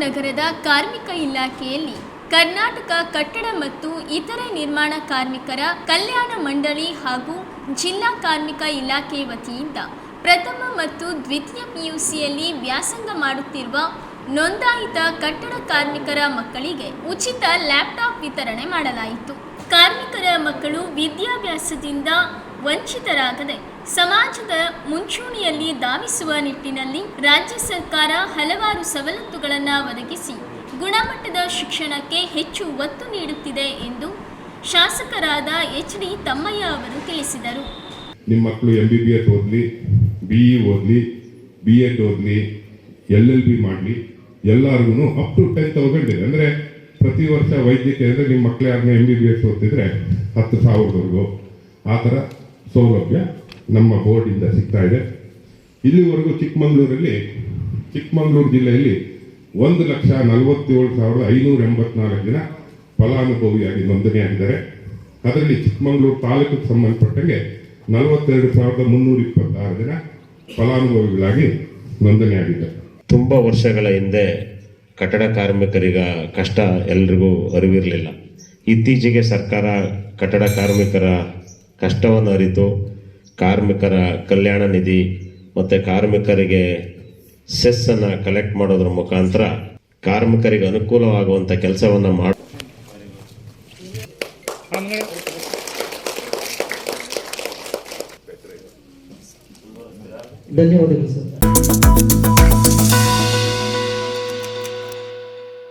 ನಗರದ ಕಾರ್ಮಿಕ ಇಲಾಖೆಯಲ್ಲಿ ಕರ್ನಾಟಕ ಕಟ್ಟಡ ಮತ್ತು ಇತರೆ ನಿರ್ಮಾಣ ಕಾರ್ಮಿಕರ ಕಲ್ಯಾಣ ಮಂಡಳಿ ಹಾಗೂ ಜಿಲ್ಲಾ ಕಾರ್ಮಿಕ ಇಲಾಖೆ ವತಿಯಿಂದ ಪ್ರಥಮ ಮತ್ತು ದ್ವಿತೀಯ ಪಿಯುಸಿಯಲ್ಲಿ ವ್ಯಾಸಂಗ ಮಾಡುತ್ತಿರುವ ನೋಂದಾಯಿತ ಕಟ್ಟಡ ಕಾರ್ಮಿಕರ ಮಕ್ಕಳಿಗೆ ಉಚಿತ ಲ್ಯಾಪ್ಟಾಪ್ ವಿತರಣೆ ಮಾಡಲಾಯಿತು. ಕಾರ್ಮಿಕರ ಮಕ್ಕಳು ವಿದ್ಯಾಭ್ಯಾಸದಿಂದ ವಂಚಿತರಾಗದೆ ಸಮಾಜದ ಮುಂಚೂಣಿಯಲ್ಲಿ ಧಾವಿಸುವ ನಿಟ್ಟಿನಲ್ಲಿ ರಾಜ್ಯ ಸರ್ಕಾರ ಹಲವಾರು ಸವಲತ್ತುಗಳನ್ನು ಒದಗಿಸಿ ಗುಣಮಟ್ಟದ ಶಿಕ್ಷಣಕ್ಕೆ ಹೆಚ್ಚು ಒತ್ತು ನೀಡುತ್ತಿದೆ ಎಂದು ಶಾಸಕರಾದ ಎಚ್.ಡಿ. ತಮ್ಮಯ್ಯ ಅವರು ತಿಳಿಸಿದರು. ನಿಮ್ಮ ಮಕ್ಕಳು MBBS ಓದಲಿ, BE ಓದಲಿ, B.Ed ಓದಲಿ, LLB ಮಾಡಲಿ, ಎಲ್ಲರಿಗೂ ಅಪ್ ಟು 10,000 ಇದೆ. ಅಂದರೆ ಪ್ರತಿ ವರ್ಷ ವೈದ್ಯಕೀಯ ಅಂದರೆ ನಿಮ್ಮ ಮಕ್ಕಳು ಯಾರನ್ನ MBBS ಓದ್ತಿದ್ರೆ 10,000ವರೆಗೂ ಆ ಥರ ಸೌಲಭ್ಯ ನಮ್ಮ ಬೋರ್ಡಿಂದ ಸಿಗ್ತಾ ಇದೆ. ಇಲ್ಲಿವರೆಗೂ ಚಿಕ್ಕಮಗಳೂರು ಜಿಲ್ಲೆಯಲ್ಲಿ 1,47,584 ಜನ ಫಲಾನುಭವಿಯಾಗಿ ನೋಂದಣಿಯಾಗಿದ್ದಾರೆ. ಅದರಲ್ಲಿ ಚಿಕ್ಕಮಗಳೂರು ತಾಲೂಕಿಗೆ ಸಂಬಂಧಪಟ್ಟಂಗೆ 42,326 ಜನ ಫಲಾನುಭವಿಗಳಾಗಿ ನೋಂದಣಿಯಾಗಿದ್ದಾರೆ. ತುಂಬ ವರ್ಷಗಳ ಹಿಂದೆ ಕಟ್ಟಡ ಕಾರ್ಮಿಕರಿಗ ಕಷ್ಟ ಎಲ್ರಿಗೂ ಅರಿವಿರಲಿಲ್ಲ. ಇತ್ತೀಚೆಗೆ ಸರ್ಕಾರ ಕಟ್ಟಡ ಕಾರ್ಮಿಕರ ಕಷ್ಟವನ್ನು ಅರಿತು ಕಾರ್ಮಿಕರ ಕಲ್ಯಾಣ ನಿಧಿ ಮತ್ತು ಕಾರ್ಮಿಕರಿಗೆ ಸೆಸ್ಸನ್ನು ಕಲೆಕ್ಟ್ ಮಾಡೋದ್ರ ಮುಖಾಂತರ ಕಾರ್ಮಿಕರಿಗೆ ಅನುಕೂಲವಾಗುವಂಥ ಕೆಲಸವನ್ನು ಮಾಡಿ ಧನ್ಯವಾದಗಳು ಸರ್.